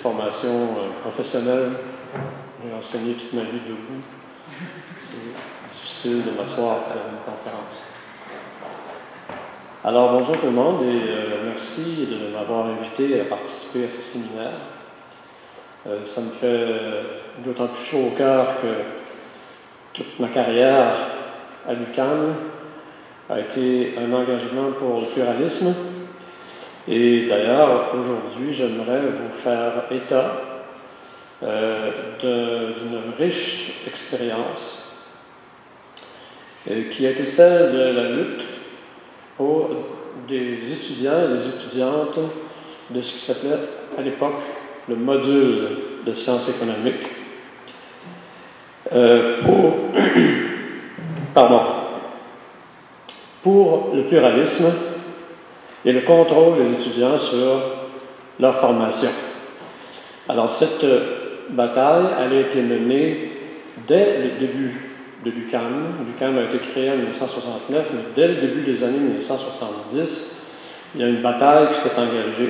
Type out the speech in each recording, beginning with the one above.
formation professionnelle. J'ai enseigné toute ma vie debout. C'est difficile de m'asseoir pour une conférence. Alors, bonjour tout le monde et merci de m'avoir invité à participer à ce séminaire. Ça me fait d'autant plus chaud au cœur que toute ma carrière à l'UQAM a été un engagement pour le pluralisme. Et d'ailleurs, aujourd'hui, j'aimerais vous faire état d'une riche expérience qui a été celle de la lutte pour des étudiants et des étudiantes de ce qui s'appelait à l'époque le module de sciences économiques pour le pluralisme et le contrôle des étudiants sur leur formation. Alors cette bataille, elle a été menée dès le début de l'UQAM. L'UQAM a été créée en 1969, mais dès le début des années 1970, il y a une bataille qui s'est engagée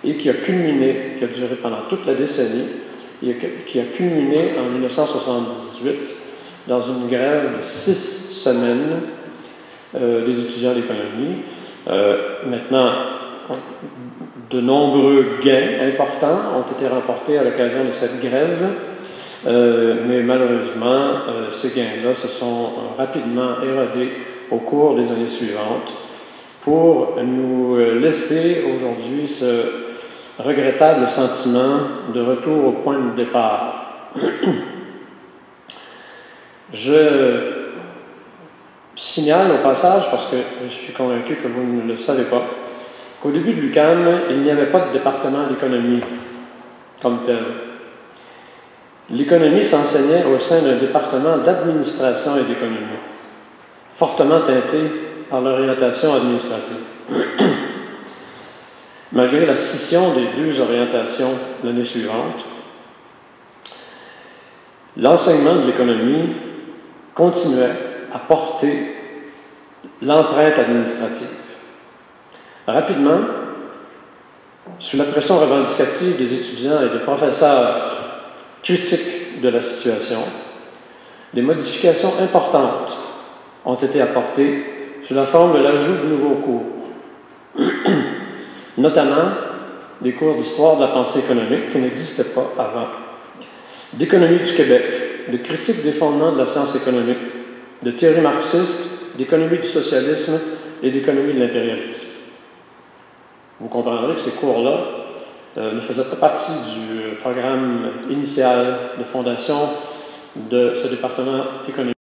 et qui a culminé, qui a duré pendant toute la décennie, et qui a culminé en 1978 dans une grève de 6 semaines des étudiants d'économie. Maintenant, de nombreux gains importants ont été remportés à l'occasion de cette grève, mais malheureusement, ces gains-là se sont rapidement érodés au cours des années suivantes pour nous laisser aujourd'hui ce regrettable sentiment de retour au point de départ. Je signale au passage, parce que je suis convaincu que vous ne le savez pas, qu'au début de l'UQAM, il n'y avait pas de département d'économie comme tel. L'économie s'enseignait au sein d'un département d'administration et d'économie, fortement teinté par l'orientation administrative. Malgré la scission des deux orientations l'année suivante, l'enseignement de l'économie continuait à porter l'empreinte administrative. Rapidement, sous la pression revendicative des étudiants et des professeurs critiques de la situation, des modifications importantes ont été apportées sous la forme de l'ajout de nouveaux cours, notamment des cours d'histoire de la pensée économique qui n'existaient pas avant, d'économie du Québec, de critique des fondements de la science économique, de théorie marxiste, d'économie du socialisme et d'économie de l'impérialisme. Vous comprendrez que ces cours-là ne faisaient pas partie du programme initial de fondation de ce département d'économie.